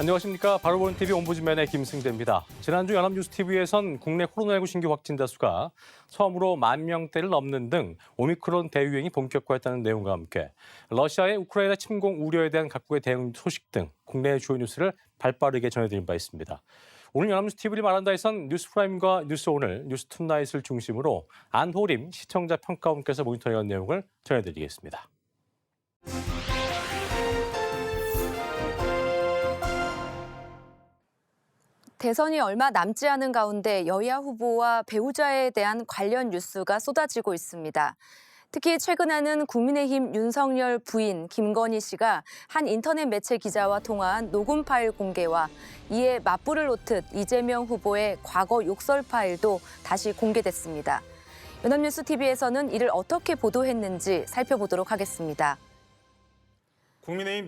안녕하십니까. 바로보는 TV 옴부즈맨의 김승대입니다. 지난주 연합뉴스TV에선 국내 코로나19 신규 확진자 수가 처음으로 10,000명대를 넘는 등 오미크론 대유행이 본격화했다는 내용과 함께 러시아의 우크라이나 침공 우려에 대한 각국의 대응 소식 등 국내 주요 뉴스를 발빠르게 전해드린 바 있습니다. 오늘 연합뉴스TV를 말한다에선 뉴스프라임과 뉴스오늘, 뉴스툰나잇을 중심으로 안호림 시청자 평가원께서 모니터링한 내용을 전해드리겠습니다. 대선이 얼마 남지 않은 가운데 여야 후보와 배우자에 대한 관련 뉴스가 쏟아지고 있습니다. 특히 최근에는 국민의힘 윤석열 부인 김건희 씨가 한 인터넷 매체 기자와 통화한 녹음 파일 공개와 이에 맞불을 놓듯 이재명 후보의 과거 욕설 파일도 다시 공개됐습니다. 연합뉴스TV에서는 이를 어떻게 보도했는지 살펴보도록 하겠습니다.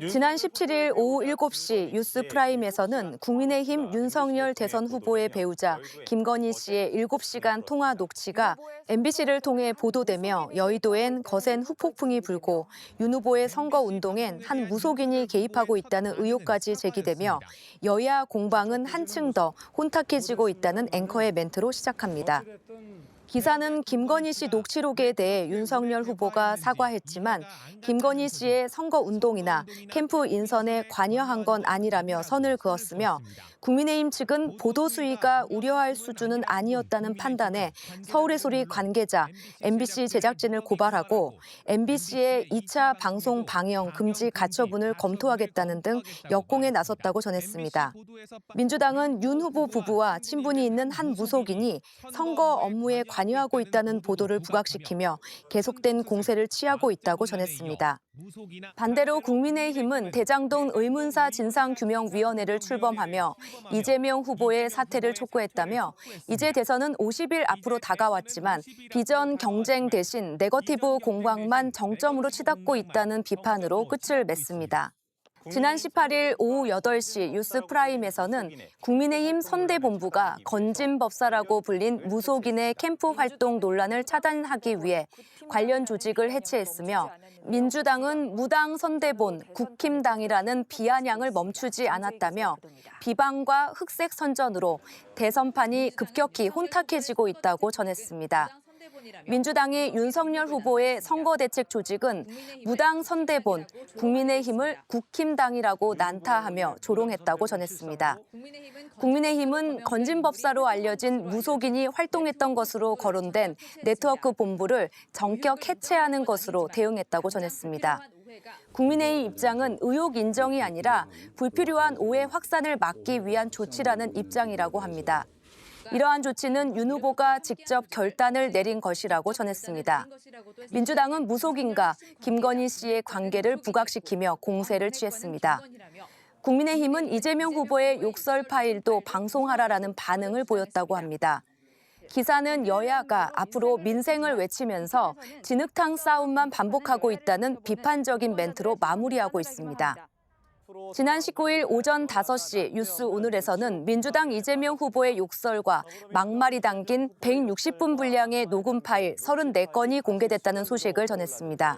지난 17일 오후 7시 뉴스프라임에서는 국민의힘 윤석열 대선 후보의 배우자 김건희 씨의 7시간 통화 녹취가 MBC를 통해 보도되며 여의도엔 거센 후폭풍이 불고 윤 후보의 선거운동엔 한 무속인이 개입하고 있다는 의혹까지 제기되며 여야 공방은 한층 더 혼탁해지고 있다는 앵커의 멘트로 시작합니다. 기사는 김건희 씨 녹취록에 대해 윤석열 후보가 사과했지만 김건희 씨의 선거운동이나 캠프 인선에 관여한 건 아니라며 선을 그었으며 국민의힘 측은 보도 수위가 우려할 수준은 아니었다는 판단에 서울의 소리 관계자, MBC 제작진을 고발하고 MBC의 2차 방송 방영 금지 가처분을 검토하겠다는 등 역공에 나섰다고 전했습니다. 민주당은 윤 후보 부부와 친분이 있는 한 무속인이 선거 업무에 관여하고 있다는 보도를 부각시키며 계속된 공세를 취하고 있다고 전했습니다. 반대로 국민의힘은 대장동 의문사 진상규명위원회를 출범하며 이재명 후보의 사퇴를 촉구했다며 이제 대선은 50일 앞으로 다가왔지만 비전 경쟁 대신 네거티브 공방만 정점으로 치닫고 있다는 비판으로 끝을 맺습니다. 지난 18일 오후 8시 뉴스프라임에서는 국민의힘 선대본부가 건진법사라고 불린 무속인의 캠프 활동 논란을 차단하기 위해 관련 조직을 해체했으며 민주당은 무당 선대본 국힘당이라는 비아냥을 멈추지 않았다며 비방과 흑색 선전으로 대선판이 급격히 혼탁해지고 있다고 전했습니다. 민주당이 윤석열 후보의 선거대책 조직은 무당 선대본, 국민의힘을 국힘당이라고 난타하며 조롱했다고 전했습니다. 국민의힘은 건진법사로 알려진 무속인이 활동했던 것으로 거론된 네트워크 본부를 전격 해체하는 것으로 대응했다고 전했습니다. 국민의힘 입장은 의혹 인정이 아니라 불필요한 오해 확산을 막기 위한 조치라는 입장이라고 합니다. 이러한 조치는 윤 후보가 직접 결단을 내린 것이라고 전했습니다. 민주당은 무속인과 김건희 씨의 관계를 부각시키며 공세를 취했습니다. 국민의힘은 이재명 후보의 욕설 파일도 방송하라라는 반응을 보였다고 합니다. 기사는 여야가 앞으로 민생을 외치면서 진흙탕 싸움만 반복하고 있다는 비판적인 멘트로 마무리하고 있습니다. 지난 19일 오전 5시 뉴스오늘에서는 민주당 이재명 후보의 욕설과 막말이 담긴 160분 분량의 녹음 파일 34건이 공개됐다는 소식을 전했습니다.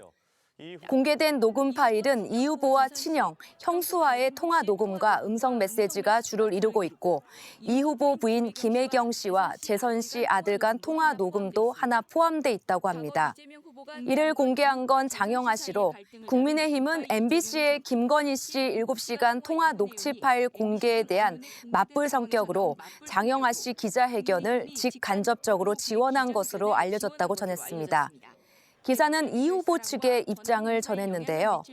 공개된 녹음 파일은 이 후보와 친형, 형수와의 통화 녹음과 음성 메시지가 주를 이루고 있고 이 후보 부인 김혜경 씨와 재선 씨 아들 간 통화 녹음도 하나 포함돼 있다고 합니다. 이를 공개한 건 장영하 씨로 국민의힘은 MBC의 김건희 씨 7시간 통화 녹취 파일 공개에 대한 맞불 성격으로 장영하 씨 기자회견을 직간접적으로 지원한 것으로 알려졌다고 전했습니다. 기사는 이 후보 측의 입장을 전했는데요.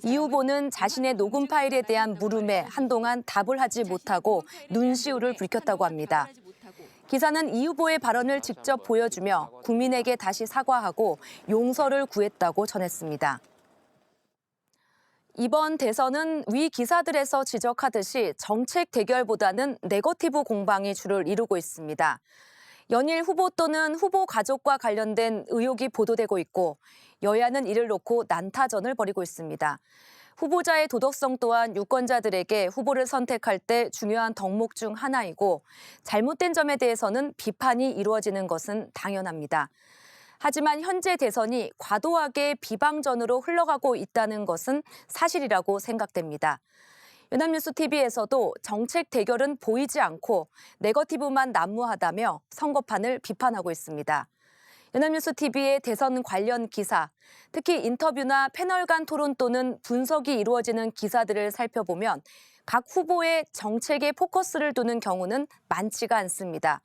이 후보는 자신의 녹음 파일에 대한 물음에 한동안 답을 하지 못하고 눈시울을 붉혔다고 합니다. 기사는 이 후보의 발언을 직접 보여주며 국민에게 다시 사과하고 용서를 구했다고 전했습니다. 이번 대선은 위 기사들에서 지적하듯이 정책 대결보다는 네거티브 공방이 주를 이루고 있습니다. 연일 후보 또는 후보 가족과 관련된 의혹이 보도되고 있고 여야는 이를 놓고 난타전을 벌이고 있습니다. 후보자의 도덕성 또한 유권자들에게 후보를 선택할 때 중요한 덕목 중 하나이고 잘못된 점에 대해서는 비판이 이루어지는 것은 당연합니다. 하지만 현재 대선이 과도하게 비방전으로 흘러가고 있다는 것은 사실이라고 생각됩니다. 연합뉴스 TV에서도 정책 대결은 보이지 않고 네거티브만 난무하다며 선거판을 비판하고 있습니다. 연합뉴스 TV의 대선 관련 기사, 특히 인터뷰나 패널 간 토론 또는 분석이 이루어지는 기사들을 살펴보면 각 후보의 정책에 포커스를 두는 경우는 많지가 않습니다.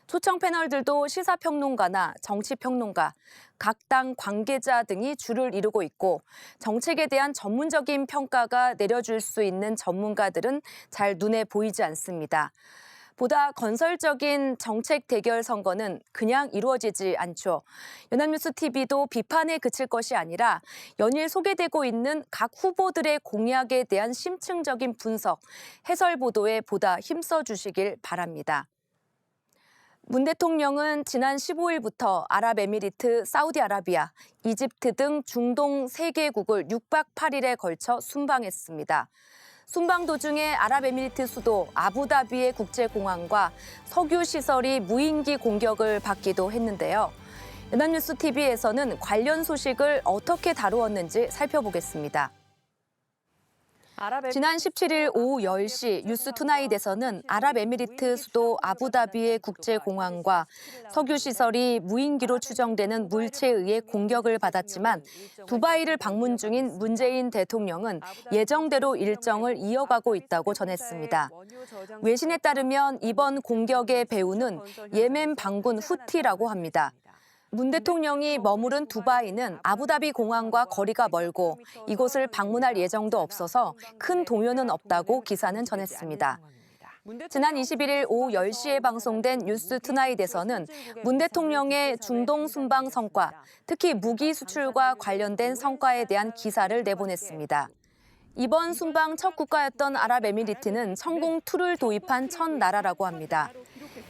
초청 패널들도 시사평론가나 정치평론가, 각 당 관계자 등이 주를 이루고 있고 정책에 대한 전문적인 평가가 내려줄 수 있는 전문가들은 잘 눈에 보이지 않습니다. 보다 건설적인 정책 대결 선거는 그냥 이루어지지 않죠. 연합뉴스 TV도 비판에 그칠 것이 아니라 연일 소개되고 있는 각 후보들의 공약에 대한 심층적인 분석, 해설 보도에 보다 힘써 주시길 바랍니다. 문 대통령은 지난 15일부터 아랍에미리트, 사우디아라비아, 이집트 등 중동 3개국을 6박 8일에 걸쳐 순방했습니다. 순방 도중에 아랍에미리트 수도 아부다비의 국제공항과 석유시설이 무인기 공격을 받기도 했는데요. 연합뉴스 TV에서는 관련 소식을 어떻게 다루었는지 살펴보겠습니다. 지난 17일 오후 10시 뉴스투나잇에서는 아랍에미리트 수도 아부다비의 국제공항과 석유시설이 무인기로 추정되는 물체에 의해 공격을 받았지만 두바이를 방문 중인 문재인 대통령은 예정대로 일정을 이어가고 있다고 전했습니다. 외신에 따르면 이번 공격의 배후는 예멘 반군 후티라고 합니다. 문 대통령이 머무른 두바이는 아부다비 공항과 거리가 멀고 이곳을 방문할 예정도 없어서 큰 동요는 없다고 기사는 전했습니다. 지난 21일 오후 10시에 방송된 뉴스투나잇에서는 문 대통령의 중동 순방 성과, 특히 무기 수출과 관련된 성과에 대한 기사를 내보냈습니다. 이번 순방 첫 국가였던 아랍에미리트는 성공2를 도입한 첫 나라라고 합니다.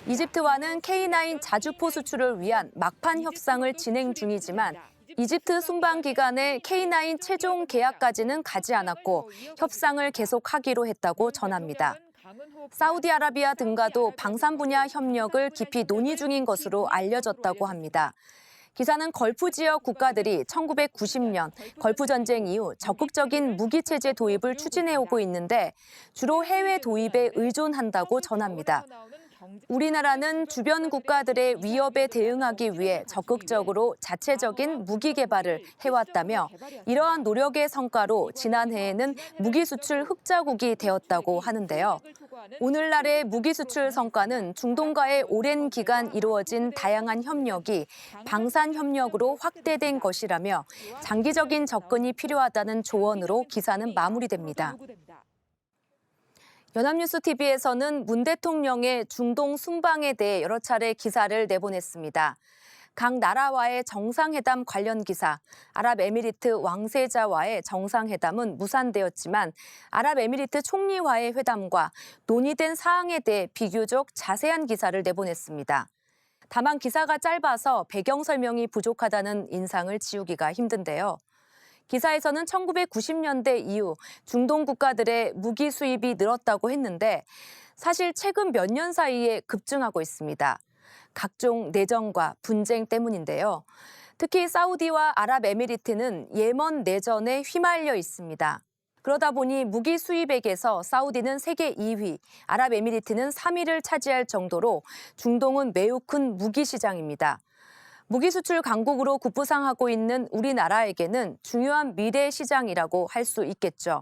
이집트와는 K9 자주포 수출을 위한 막판 협상을 진행 중이지만 이집트 순방 기간에 K9 최종 계약까지는 가지 않았고 협상을 계속하기로 했다고 전합니다. 사우디아라비아 등과도 방산 분야 협력을 깊이 논의 중인 것으로 알려졌다고 합니다. 기사는 걸프 지역 국가들이 1990년 걸프 전쟁 이후 적극적인 무기 체제 도입을 추진해오고 있는데 주로 해외 도입에 의존한다고 전합니다. 우리나라는 주변 국가들의 위협에 대응하기 위해 적극적으로 자체적인 무기 개발을 해왔다며 이러한 노력의 성과로 지난해에는 무기 수출 흑자국이 되었다고 하는데요. 오늘날의 무기 수출 성과는 중동과의 오랜 기간 이루어진 다양한 협력이 방산 협력으로 확대된 것이라며 장기적인 접근이 필요하다는 조언으로 기사는 마무리됩니다. 연합뉴스 TV에서는 문 대통령의 중동 순방에 대해 여러 차례 기사를 내보냈습니다. 각 나라와의 정상회담 관련 기사, 아랍에미리트 왕세자와의 정상회담은 무산되었지만 아랍에미리트 총리와의 회담과 논의된 사항에 대해 비교적 자세한 기사를 내보냈습니다. 다만 기사가 짧아서 배경 설명이 부족하다는 인상을 지우기가 힘든데요. 기사에서는 1990년대 이후 중동 국가들의 무기 수입이 늘었다고 했는데 사실 최근 몇 년 사이에 급증하고 있습니다. 각종 내전과 분쟁 때문인데요. 특히 사우디와 아랍에미리트는 예멘 내전에 휘말려 있습니다. 그러다 보니 무기 수입액에서 사우디는 세계 2위, 아랍에미리트는 3위를 차지할 정도로 중동은 매우 큰 무기 시장입니다. 무기 수출 강국으로 급부상하고 있는 우리나라에게는 중요한 미래 시장이라고 할 수 있겠죠.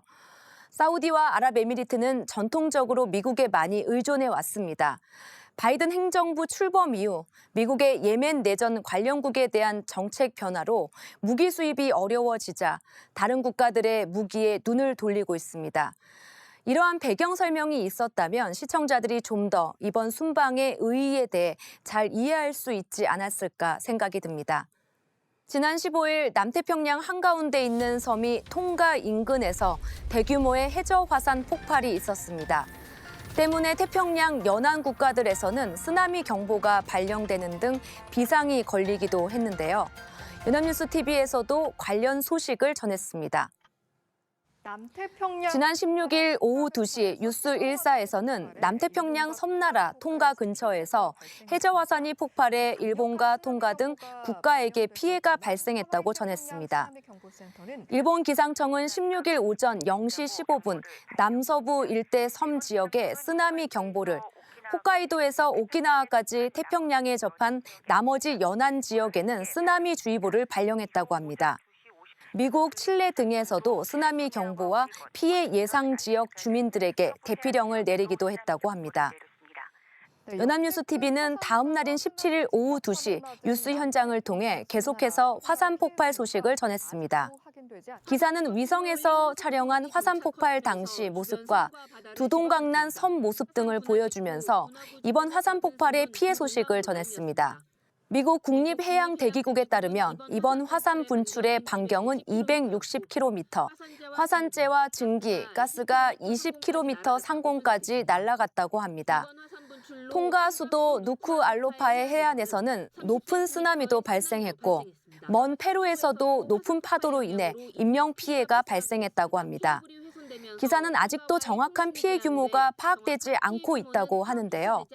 사우디와 아랍에미리트는 전통적으로 미국에 많이 의존해 왔습니다. 바이든 행정부 출범 이후 미국의 예멘 내전 관련국에 대한 정책 변화로 무기 수입이 어려워지자 다른 국가들의 무기에 눈을 돌리고 있습니다. 이러한 배경 설명이 있었다면 시청자들이 좀 더 이번 순방의 의의에 대해 잘 이해할 수 있지 않았을까 생각이 듭니다. 지난 15일 남태평양 한가운데 있는 섬이 통가 인근에서 대규모의 해저 화산 폭발이 있었습니다. 때문에 태평양 연안 국가들에서는 쓰나미 경보가 발령되는 등 비상이 걸리기도 했는데요. 연합뉴스 TV에서도 관련 소식을 전했습니다. 지난 16일 오후 2시 뉴스 1사에서는 남태평양 섬나라 통가 근처에서 해저 화산이 폭발해 일본과 통가 등 국가에게 피해가 발생했다고 전했습니다. 일본 기상청은 16일 오전 0시 15분 남서부 일대 섬 지역에 쓰나미 경보를, 홋카이도에서 오키나와까지 태평양에 접한 나머지 연안 지역에는 쓰나미 주의보를 발령했다고 합니다. 미국, 칠레 등에서도 쓰나미 경보와 피해 예상 지역 주민들에게 대피령을 내리기도 했다고 합니다. 연합뉴스TV는 다음 날인 17일 오후 2시 뉴스 현장을 통해 계속해서 화산 폭발 소식을 전했습니다. 기사는 위성에서 촬영한 화산 폭발 당시 모습과 두동강난 섬 모습 등을 보여주면서 이번 화산 폭발의 피해 소식을 전했습니다. 미국 국립해양대기국에 따르면 이번 화산 분출의 반경은 260km, 화산재와 증기, 가스가 20km 상공까지 날아갔다고 합니다. 통가 수도 누쿠알로파의 해안에서는 높은 쓰나미도 발생했고, 먼 페루에서도 높은 파도로 인해 인명피해가 발생했다고 합니다. 기사는 아직도 정확한 피해 규모가 파악되지 않고 있다고 하는데요.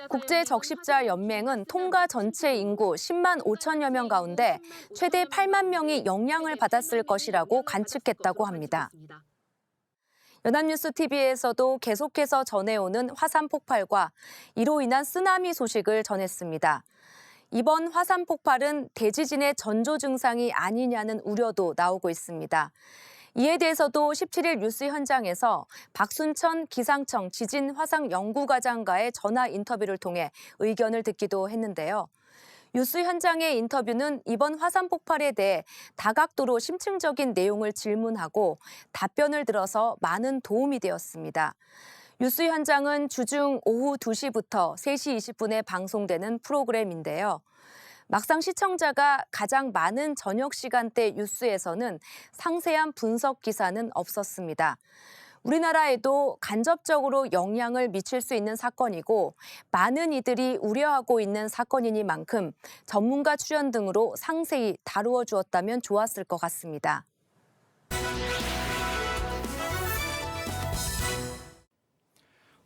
국제적십자연맹은 통가 전체 인구 10만 5천여 명 가운데 최대 8만 명이 영향을 받았을 것이라고 관측했다고 합니다. 연합뉴스TV에서도 계속해서 전해오는 화산 폭발과 이로 인한 쓰나미 소식을 전했습니다. 이번 화산 폭발은 대지진의 전조 증상이 아니냐는 우려도 나오고 있습니다. 이에 대해서도 17일 뉴스 현장에서 박순천 기상청 지진화상연구과장과의 전화 인터뷰를 통해 의견을 듣기도 했는데요. 뉴스 현장의 인터뷰는 이번 화산 폭발에 대해 다각도로 심층적인 내용을 질문하고 답변을 들어서 많은 도움이 되었습니다. 뉴스 현장은 주중 오후 2시부터 3시 20분에 방송되는 프로그램인데요. 막상 시청자가 가장 많은 저녁 시간대 뉴스에서는 상세한 분석 기사는 없었습니다. 우리나라에도 간접적으로 영향을 미칠 수 있는 사건이고 많은 이들이 우려하고 있는 사건이니만큼 전문가 출연 등으로 상세히 다루어 주었다면 좋았을 것 같습니다.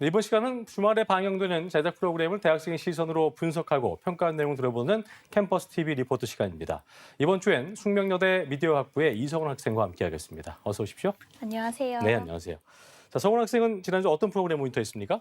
네, 이번 시간은 주말에 방영되는 제작 프로그램을 대학생의 시선으로 분석하고 평가한 내용을 들어보는 캠퍼스 TV 리포트 시간입니다. 이번 주엔 숙명여대 미디어학부의 이성훈 학생과 함께하겠습니다. 어서 오십시오. 안녕하세요. 네, 안녕하세요. 자, 성훈 학생은 지난주 어떤 프로그램 모니터했습니까?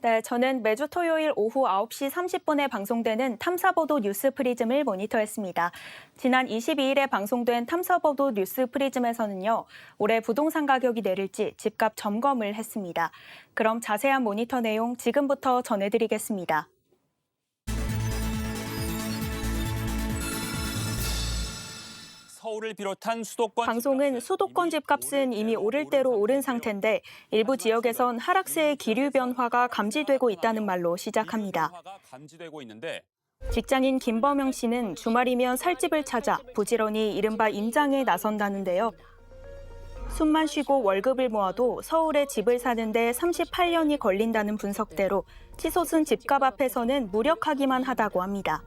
네, 저는 매주 토요일 오후 9시 30분에 방송되는 탐사보도 뉴스 프리즘을 모니터했습니다. 지난 22일에 방송된 탐사보도 뉴스 프리즘에서는요, 올해 부동산 가격이 내릴지 집값 점검을 했습니다. 그럼 자세한 모니터 내용 지금부터 전해드리겠습니다. 서울을 비롯한 수도권 방송은 수도권 집값은 이미 오를 대로 오른 상태인데 일부 지역에선 하락세의 기류 변화가 감지되고 있다는 말로 시작합니다. 직장인 김범영 씨는 주말이면 살 집을 찾아 부지런히 이른바 임장에 나선다는데요. 숨만 쉬고 월급을 모아도 서울에 집을 사는데 38년이 걸린다는 분석대로 치솟은 집값 앞에서는 무력하기만 하다고 합니다.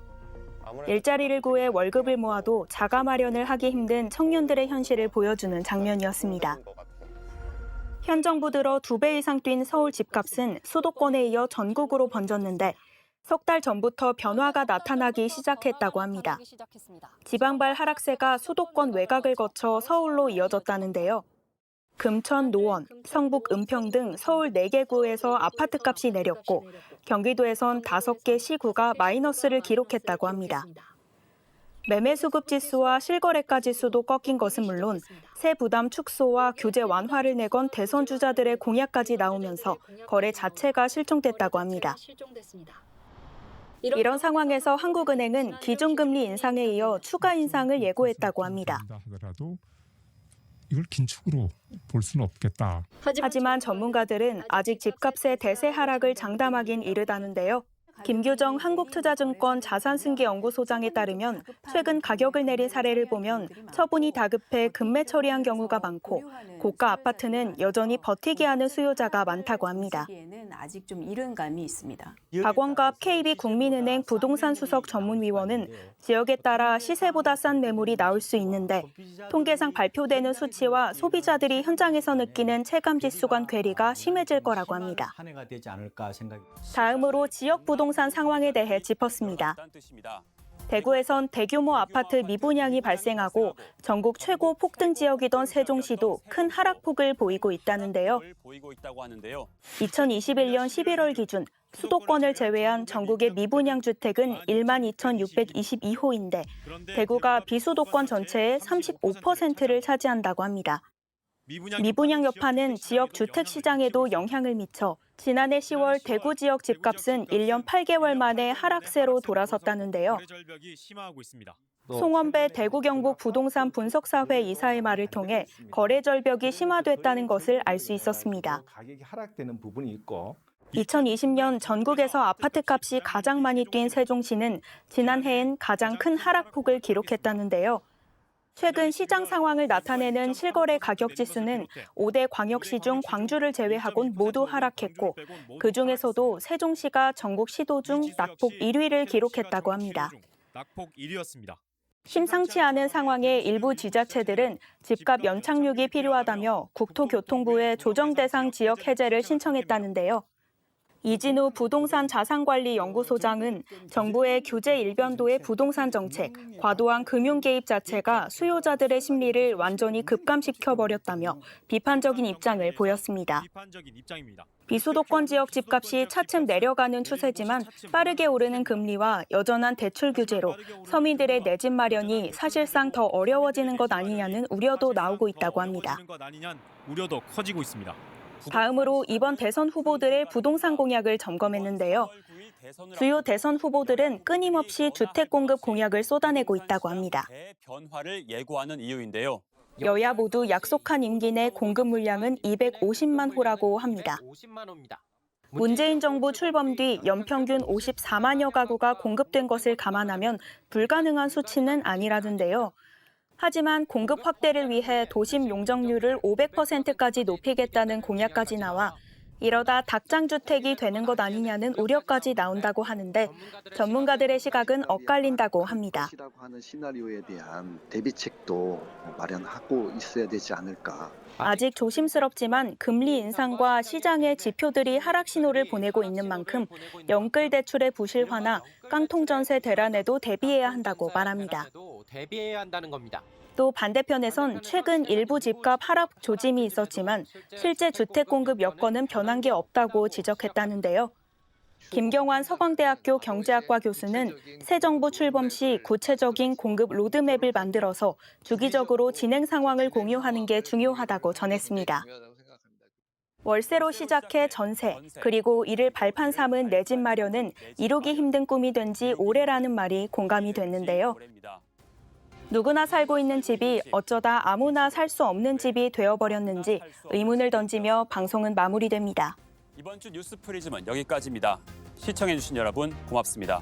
일자리를 구해 월급을 모아도 자가 마련을 하기 힘든 청년들의 현실을 보여주는 장면이었습니다. 현 정부 들어 2배 이상 뛴 서울 집값은 수도권에 이어 전국으로 번졌는데 석 달 전부터 변화가 나타나기 시작했다고 합니다. 지방발 하락세가 수도권 외곽을 거쳐 서울로 이어졌다는데요. 금천, 노원, 성북, 은평 등 서울 4개 구에서 아파트값이 내렸고 경기도에선 5개 시구가 마이너스를 기록했다고 합니다. 매매 수급 지수와 실거래가 지수도 꺾인 것은 물론 세 부담 축소와 규제 완화를 내건 대선 주자들의 공약까지 나오면서 거래 자체가 실종됐다고 합니다. 이런 상황에서 한국은행은 기준금리 인상에 이어 추가 인상을 예고했다고 합니다. 이걸 긴축으로 볼 수는 없겠다. 하지만 전문가들은 아직 집값의 대세 하락을 장담하긴 이르다는데요. 김규정 한국투자증권 자산승계연구소장에 따르면 최근 가격을 내린 사례를 보면 처분이 다급해 급매 처리한 경우가 많고 고가 아파트는 여전히 버티게 하는 수요자가 많다고 합니다. 아직 좀 이른 감이 있습니다. 박원갑 KB국민은행 부동산 수석 전문위원은 지역에 따라 시세보다 싼 매물이 나올 수 있는데 통계상 발표되는 수치와 소비자들이 현장에서 느끼는 체감지수 간 괴리가 심해질 거라고 합니다. 다음으로 지역 부동산 상황에 대해 짚었습니다. 대구에선 대규모 아파트 미분양이 발생하고 전국 최고 폭등 지역이던 세종시도 큰 하락폭을 보이고 있다는데요. 2021년 11월 기준 수도권을 제외한 전국의 미분양 주택은 12,622호인데 대구가 비수도권 전체의 35%를 차지한다고 합니다. 미분양 여파는 지역 주택 시장에도 영향을 미쳐 지난해 10월 대구 지역 집값은 1년 8개월 만에 하락세로 돌아섰다는데요. 송원배 대구 경북 부동산 분석사회 이사의 말을 통해 거래 절벽이 심화됐다는 것을 알 수 있었습니다. 2020년 전국에서 아파트값이 가장 많이 뛴 세종시는 지난해엔 가장 큰 하락폭을 기록했다는데요. 최근 시장 상황을 나타내는 실거래 가격 지수는 5대 광역시 중 광주를 제외하곤 모두 하락했고 그중에서도 세종시가 전국 시도 중 낙폭 1위를 기록했다고 합니다. 심상치 않은 상황에 일부 지자체들은 집값 연착륙이 필요하다며 국토교통부에 조정 대상 지역 해제를 신청했다는데요. 이진우 부동산 자산관리연구소장은 정부의 규제 일변도의 부동산 정책, 과도한 금융 개입 자체가 수요자들의 심리를 완전히 급감시켜버렸다며 비판적인 입장을 보였습니다. 비수도권 지역 집값이 차츰 내려가는 추세지만 빠르게 오르는 금리와 여전한 대출 규제로 서민들의 내 집 마련이 사실상 더 어려워지는 것 아니냐는 우려도 나오고 있다고 합니다. 다음으로 이번 대선 후보들의 부동산 공약을 점검했는데요. 주요 대선 후보들은 끊임없이 주택 공급 공약을 쏟아내고 있다고 합니다. 여야 모두 약속한 임기 내 공급 물량은 250만 호라고 합니다. 문재인 정부 출범 뒤 연평균 54만여 가구가 공급된 것을 감안하면 불가능한 수치는 아니라던데요. 하지만 공급 확대를 위해 도심 용적률을 500%까지 높이겠다는 공약까지 나와 이러다 닭장주택이 되는 것 아니냐는 우려까지 나온다고 하는데 전문가들의 시각은 엇갈린다고 합니다. 하는 시나리오에 대한 대비책도 마련하고 있어야 되지 않을까. 아직 조심스럽지만 금리 인상과 시장의 지표들이 하락 신호를 보내고 있는 만큼 영끌 대출의 부실화나 깡통 전세 대란에도 대비해야 한다고 말합니다. 또 반대편에선 최근 일부 집값 하락 조짐이 있었지만 실제 주택 공급 여건은 변한 게 없다고 지적했다는데요. 김경환 서강대학교 경제학과 교수는 새 정부 출범 시 구체적인 공급 로드맵을 만들어서 주기적으로 진행 상황을 공유하는 게 중요하다고 전했습니다. 월세로 시작해 전세, 그리고 이를 발판 삼은 내 집 마련은 이루기 힘든 꿈이 된 지 오래라는 말이 공감이 됐는데요. 누구나 살고 있는 집이 어쩌다 아무나 살 수 없는 집이 되어버렸는지 의문을 던지며 방송은 마무리됩니다. 이번 주 뉴스 프리즘은 여기까지입니다. 시청해주신 여러분 고맙습니다.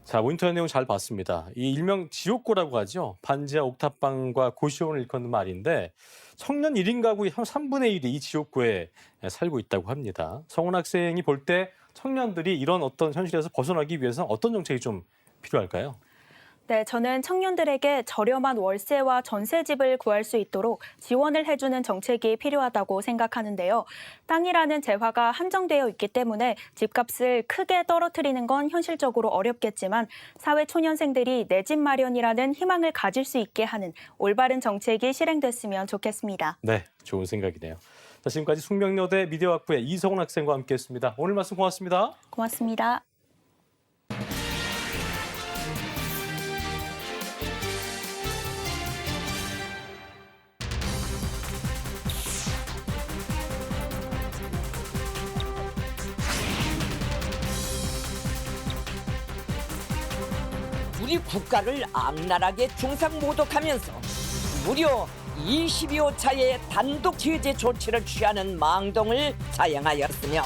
자, 모니터의 내용 잘 봤습니다. 이 일명 지옥고라고 하죠. 반지하 옥탑방과 고시원을 일컫는 말인데 청년 1인 가구의 한 3분의 1이 이 지옥고에 살고 있다고 합니다. 성훈 학생이 볼 때 청년들이 이런 어떤 현실에서 벗어나기 위해서 어떤 정책이 좀 필요할까요? 네, 저는 청년들에게 저렴한 월세와 전세집을 구할 수 있도록 지원을 해주는 정책이 필요하다고 생각하는데요. 땅이라는 재화가 한정되어 있기 때문에 집값을 크게 떨어뜨리는 건 현실적으로 어렵겠지만 사회 초년생들이 내 집 마련이라는 희망을 가질 수 있게 하는 올바른 정책이 실행됐으면 좋겠습니다. 네, 좋은 생각이네요. 자, 지금까지 숙명여대 미디어학부의 이성훈 학생과 함께했습니다. 오늘 말씀 고맙습니다. 고맙습니다. 우리 국가를 악랄하게 중상모독하면서 무려 20여 차례의 단독 제재 조치를 취하는 망동을 자행하였으며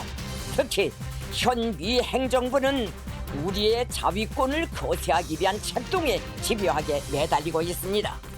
특히 현 미 행정부는 우리의 자위권을 거세하기 위한 책동에 집요하게 매달리고 있습니다.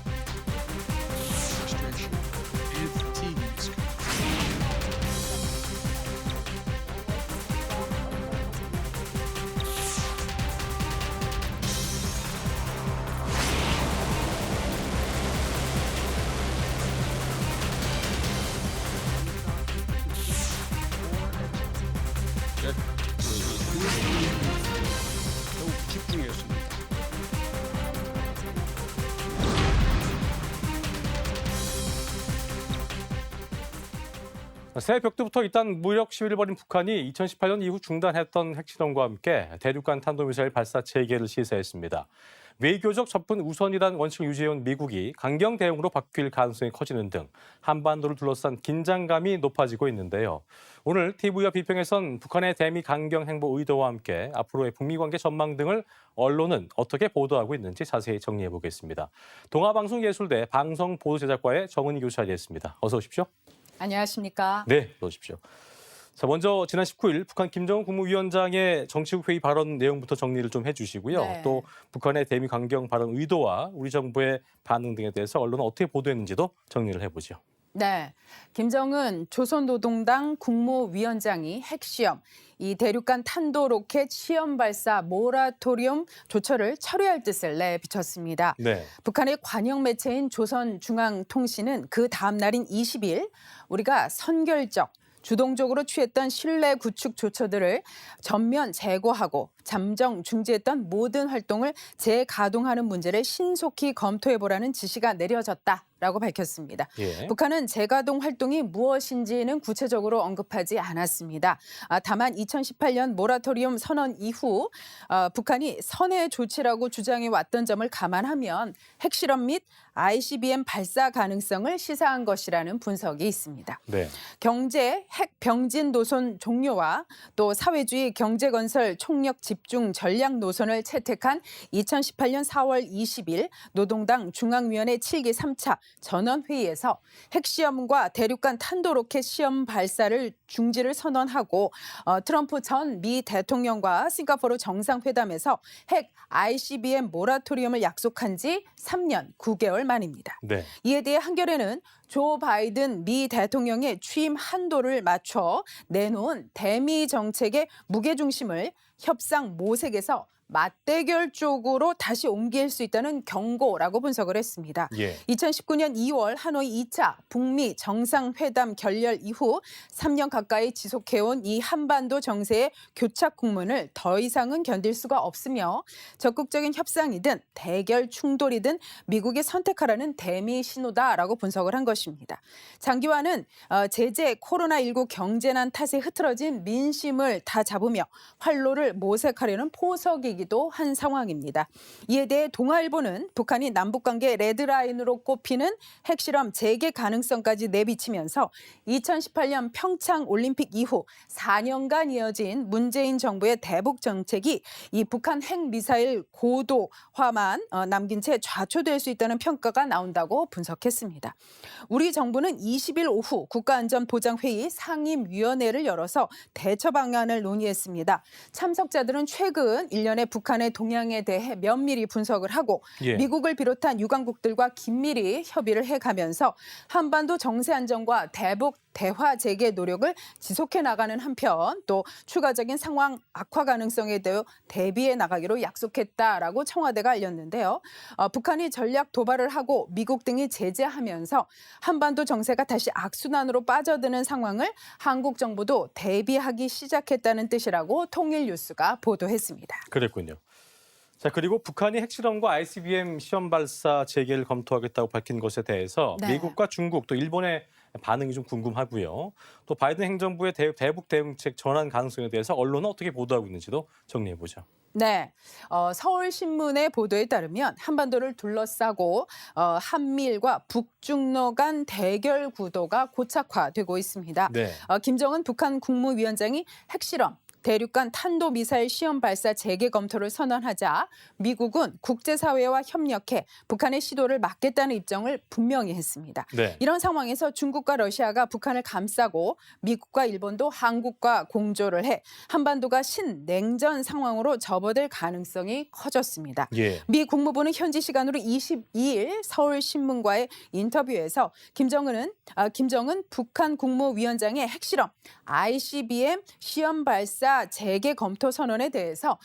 새해 벽두부터 일단 무력 시위를 벌인 북한이 2018년 이후 중단했던 핵실험과 함께 대륙간 탄도미사일 발사 재개를 시사했습니다. 외교적 접근 우선이라는 원칙을 유지해온 미국이 강경 대응으로 바뀔 가능성이 커지는 등 한반도를 둘러싼 긴장감이 높아지고 있는데요. 오늘 TV와 비평에선 북한의 대미 강경 행보 의도와 함께 앞으로의 북미 관계 전망 등을 언론은 어떻게 보도하고 있는지 자세히 정리해 보겠습니다. 동아방송예술대 방송보도제작과의 정은희 교수 자리했습니다. 어서 오십시오. 안녕하십니까? 네, 오십시오. 자, 먼저 지난 19일 북한 김정은 국무위원장의 정치국 회의 발언 내용부터 정리를 좀 해주시고요. 네. 또 북한의 대미 강경 발언 의도와 우리 정부의 반응 등에 대해서 언론은 어떻게 보도했는지도 정리를 해보죠. 네, 김정은 조선노동당 국무위원장이 핵시험, 이 대륙간 탄도 로켓 시험 발사 모라토리움 조처를 철회할 뜻을 내비쳤습니다. 네. 북한의 관영 매체인 조선중앙통신은 그 다음 날인 20일 우리가 선결적, 주동적으로 취했던 신뢰 구축 조처들을 전면 제거하고 잠정 중지했던 모든 활동을 재가동하는 문제를 신속히 검토해보라는 지시가 내려졌다라고 밝혔습니다. 예. 북한은 재가동 활동이 무엇인지는 구체적으로 언급하지 않았습니다. 다만 2018년 모라토리움 선언 이후 북한이 선의 조치라고 주장해왔던 점을 감안하면 핵실험 및 ICBM 발사 가능성을 시사한 것이라는 분석이 있습니다. 네. 경제 핵 병진 노선 종료와 또 사회주의 경제건설 총력 집중 전략 노선을 채택한 2018년 4월 20일 노동당 중앙위원회 7기 3차 전원회의에서 핵시험과 대륙간 탄도로켓 시험 발사를 중지를 선언하고 트럼프 전 미 대통령과 싱가포르 정상회담에서 핵 ICBM 모라토리움을 약속한 지 3년 9개월 만입니다. 네. 이에 대해 한겨레는 조 바이든 미 대통령의 취임 한도를 맞춰 내놓은 대미 정책의 무게중심을 협상 모색에서 맞대결 쪽으로 다시 옮길 수 있다는 경고라고 분석을 했습니다. 예. 2019년 2월 하노이 2차 북미 정상회담 결렬 이후 3년 가까이 지속해온 이 한반도 정세의 교착 국면을 더 이상은 견딜 수가 없으며 적극적인 협상이든 대결 충돌이든 미국이 선택하라는 대미 신호다라고 분석을 한 것입니다. 장기화는 제재 코로나19 경제난 탓에 흐트러진 민심을 다 잡으며 활로를 모색하려는 포석이기도 한 상황입니다. 이에 대해 동아일보는 북한이 남북관계 레드라인으로 꼽히는 핵실험 재개 가능성까지 내비치면서 2018년 평창 올림픽 이후 4년간 이어진 문재인 정부의 대북 정책이 이 북한 핵미사일 고도화만 남긴 채 좌초될 수 있다는 평가가 나온다고 분석했습니다. 우리 정부는 20일 오후 국가안전보장회의 상임위원회를 열어서 대처 방안을 논의했습니다. 참석자들은 최근 일련의 북한의 동향에 대해 면밀히 분석을 하고 예. 미국을 비롯한 유관국들과 긴밀히 협의를 해가면서 한반도 정세 안정과 대북 대화 재개 노력을 지속해 나가는 한편 또 추가적인 상황 악화 가능성에 대해 대비해 나가기로 약속했다라고 청와대가 알렸는데요. 북한이 전략 도발을 하고 미국 등이 제재하면서 한반도 정세가 다시 악순환으로 빠져드는 상황을 한국 정부도 대비하기 시작했다는 뜻이라고 통일뉴스가 보도했습니다. 그랬군요. 자, 그리고 북한이 핵실험과 ICBM 시험 발사 재개를 검토하겠다고 밝힌 것에 대해서 네. 미국과 중국 또 일본의 반응이 좀 궁금하고요. 또 바이든 행정부의 대북 대응책 전환 가능성에 대해서 언론은 어떻게 보도하고 있는지도 정리해 보죠. 네, 서울신문의 보도에 따르면 한반도를 둘러싸고 한미일과 북중러 간 대결 구도가 고착화되고 있습니다. 네. 김정은 북한 국무위원장이 핵실험, 대륙간 탄도미사일 시험 발사 재개 검토를 선언하자 미국은 국제사회와 협력해 북한의 시도를 막겠다는 입장을 분명히 했습니다. 네. 이런 상황에서 중국과 러시아가 북한을 감싸고 미국과 일본도 한국과 공조를 해 한반도가 신냉전 상황으로 접어들 가능성이 커졌습니다. 예. 미 국무부는 현지 시간으로 22일 서울신문과의 인터뷰에서 김정은 북한 국무위원장의 핵실험 ICBM 시험 발사 재개 검토 선언에 대해서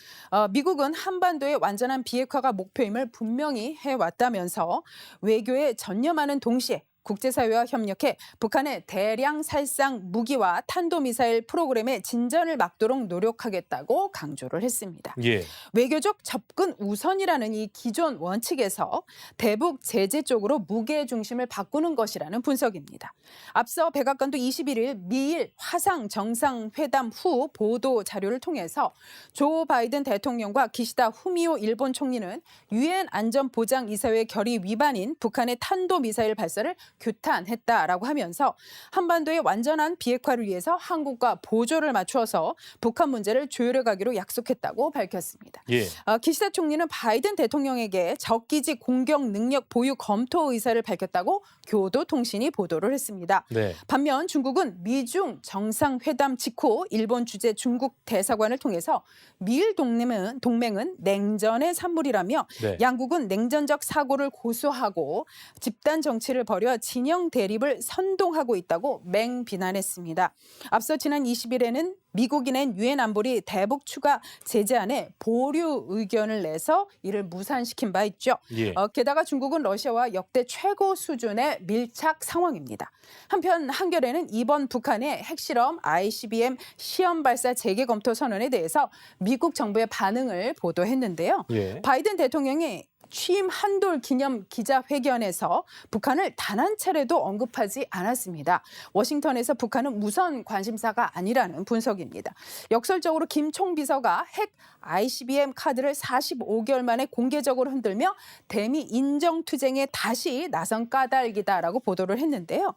미국은 한반도의 완전한 비핵화가 목표임을 분명히 해왔다면서 외교에 전념하는 동시에 국제사회와 협력해 북한의 대량 살상 무기와 탄도미사일 프로그램의 진전을 막도록 노력하겠다고 강조를 했습니다. 예. 외교적 접근 우선이라는 이 기존 원칙에서 대북 제재 쪽으로 무게 중심을 바꾸는 것이라는 분석입니다. 앞서 백악관도 21일 미일 화상 정상회담 후 보도 자료를 통해서 조 바이든 대통령과 기시다 후미오 일본 총리는 유엔 안전보장이사회 결의 위반인 북한의 탄도미사일 발사를 규탄했다라고 하면서 한반도의 완전한 비핵화를 위해서 한국과 보조를 맞추어서 북한 문제를 조율해 가기로 약속했다고 밝혔습니다. 예. 기시다 총리는 바이든 대통령에게 적기지 공격 능력 보유 검토 의사를 밝혔다고 교도통신이 보도를 했습니다. 네. 반면 중국은 미중 정상회담 직후 일본 주재 중국 대사관을 통해서 미일 동맹은 냉전의 산물이라며 네. 양국은 냉전적 사고를 고수하고 집단 정치를 벌여 진영 대립을 선동하고 있다고 맹비난했습니다. 앞서 지난 20일에는 미국이 낸 유엔 안보리 대북 추가 제재안에 보류 의견을 내서 이를 무산시킨 바 있죠. 예. 게다가 중국은 러시아와 역대 최고 수준의 밀착 상황입니다. 한편 한겨레는 이번 북한의 핵실험 ICBM 시험 발사 재개 검토 선언에 대해서 미국 정부의 반응을 보도했는데요. 예. 바이든 대통령이 취임 한돌 기념 기자회견에서 북한을 단 한 차례도 언급하지 않았습니다. 워싱턴에서 북한은 무선 관심사가 아니라는 분석입니다. 역설적으로 김 총비서가 핵 ICBM 카드를 45개월 만에 공개적으로 흔들며 대미 인정투쟁에 다시 나선 까닭이다라고 보도를 했는데요.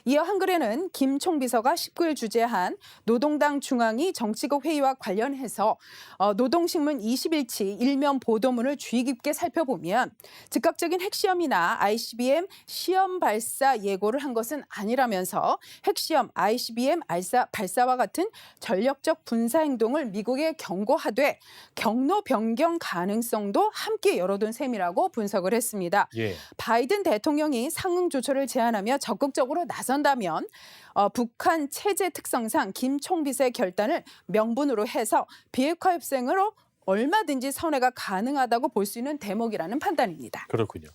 이어 한겨레는 김 총비서가 19일 주재한 노동당 중앙위 정치국 회의와 관련해서 노동신문 20일치 일면 보도문을 주의 깊게 살펴보면 즉각적인 핵시험이나 ICBM 시험 발사 예고를 한 것은 아니라면서 핵시험 ICBM 발사와 같은 전력적 군사행동을 미국에 경고하되 경로 변경 가능성도 함께 열어둔 셈이라고 분석을 했습니다. 예. 바이든 대통령이 상응 조처를 제안하며 적극적으로 나선다면 북한 체제 특성상 김 총비서의 결단을 명분으로 해서 비핵화 협상으로 얼마든지 선회가 가능하다고 볼 수 있는 대목이라는 판단입니다. 그렇군요.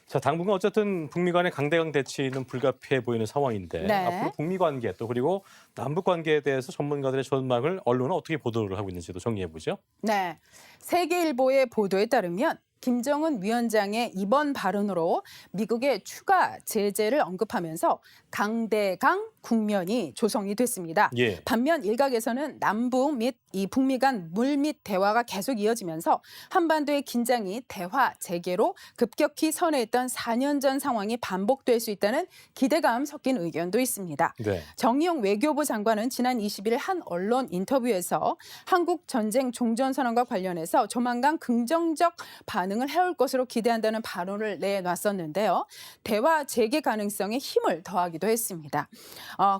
자, 당분간 어쨌든 북미 간의 강대강 대치는 불가피해 보이는 상황인데 네. 앞으로 북미 관계 또 그리고 남북 관계에 대해서 전문가들의 전망을 언론은 어떻게 보도를 하고 있는지도 정리해 보죠. 네, 세계일보의 보도에 따르면 김정은 위원장의 이번 발언으로 미국의 추가 제재를 언급하면서 강대강 국면이 조성이 됐습니다. 예. 반면 일각에서는 남북 및 이 북미 간 물밑 대화가 계속 이어지면서 한반도의 긴장이 대화 재개로 급격히 선회했던 4년 전 상황이 반복될 수 있다는 기대감 섞인 의견도 있습니다. 네. 정의용 외교부 장관은 지난 20일 한 언론 인터뷰에서 한국 전쟁 종전선언과 관련해서 조만간 긍정적 반응을 해올 것으로 기대한다는 발언을 내놨었는데요. 대화 재개 가능성에 힘을 더하기도 했습니다.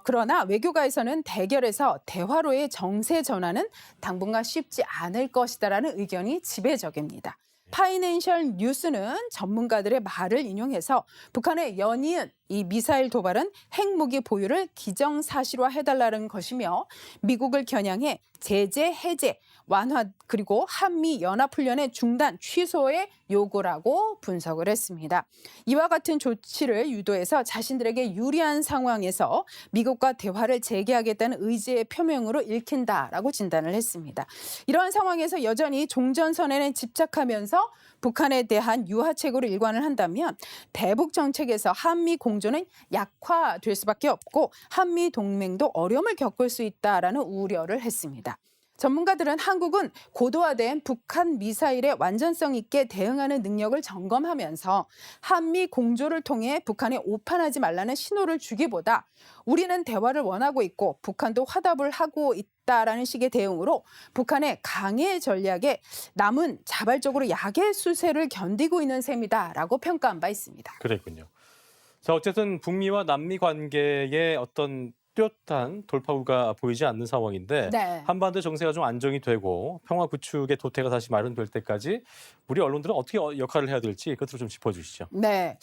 그러나 외교가에서는 대결에서 대화로의 정세 전환은 당분간 쉽지 않을 것이다라는 의견이 지배적입니다. 파이낸셜 뉴스는 전문가들의 말을 인용해서 북한의 연이은 이 미사일 도발은 핵무기 보유를 기정사실화해달라는 것이며 미국을 겨냥해 제재 해제, 완화 그리고 한미 연합훈련의 중단, 취소의 요구라고 분석을 했습니다. 이와 같은 조치를 유도해서 자신들에게 유리한 상황에서 미국과 대화를 재개하겠다는 의지의 표명으로 읽힌다라고 진단을 했습니다. 이러한 상황에서 여전히 종전선언에 집착하면서 북한에 대한 유화책으로 일관을 한다면 대북 정책에서 한미 공조는 약화될 수밖에 없고 한미 동맹도 어려움을 겪을 수 있다라는 우려를 했습니다. 전문가들은 한국은 고도화된 북한 미사일에 완전성 있게 대응하는 능력을 점검하면서 한미 공조를 통해 북한에 오판하지 말라는 신호를 주기보다 우리는 대화를 원하고 있고 북한도 화답을 하고 있다라는 식의 대응으로 북한의 강해 전략에 남은 자발적으로 약의 수세를 견디고 있는 셈이다라고 평가한 바 있습니다. 그랬군요. 자, 어쨌든 북미와 남미 관계에 어떤 뚜렷한 돌파구가 보이지 않는 상황인데 네. 한반도 정세가 좀 안정이 되고 평화 구축의 도태가 다시 마련될 때까지 우리 언론들은 어떻게 역할을 해야 될지 그것을 좀 짚어주시죠. 네.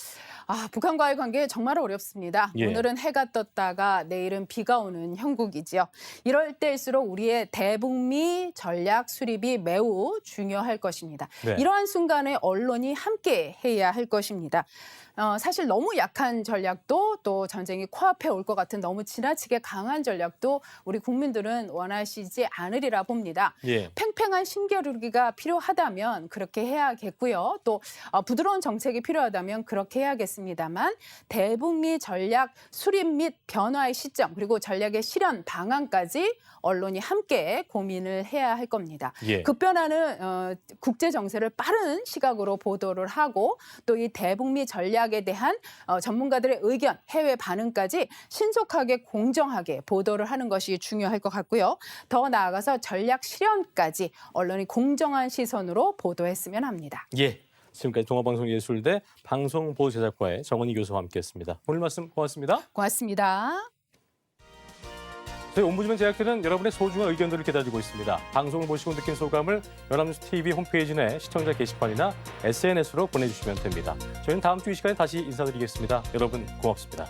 북한과의 관계 정말 어렵습니다. 예. 오늘은 해가 떴다가 내일은 비가 오는 형국이지요. 이럴 때일수록 우리의 대북미 전략 수립이 매우 중요할 것입니다. 네. 이러한 순간에 언론이 함께 해야 할 것입니다. 사실 너무 약한 전략도 또 전쟁이 코앞에 올 것 같은 너무 지나치게 강한 전략도 우리 국민들은 원하시지 않으리라 봅니다. 예. 팽팽한 신겨루기가 필요하다면 그렇게 해야겠고요. 또 부드러운 정책이 필요하다면 그렇게 해야겠습니다만 대북미 전략 수립 및 변화의 시점 그리고 전략의 실현 방안까지 언론이 함께 고민을 해야 할 겁니다. 예. 급변하는 국제 정세를 빠른 시각으로 보도를 하고 또 이 대북미 전략에 대한 전문가들의 의견, 해외 반응까지 신속하게 공정하게 보도를 하는 것이 중요할 것 같고요. 더 나아가서 전략 실현까지 언론이 공정한 시선으로 보도했으면 합니다. 예. 지금까지 동아방송예술대 방송보도제작과의 정은희 교수와 함께했습니다. 오늘 말씀 고맙습니다. 고맙습니다. 저희 옴부즈맨 제작진은 여러분의 소중한 의견들을 기다리고 있습니다. 방송을 보시고 느낀 소감을 연합뉴스 TV 홈페이지 내 시청자 게시판이나 SNS로 보내주시면 됩니다. 저희는 다음 주 이 시간에 다시 인사드리겠습니다. 여러분 고맙습니다.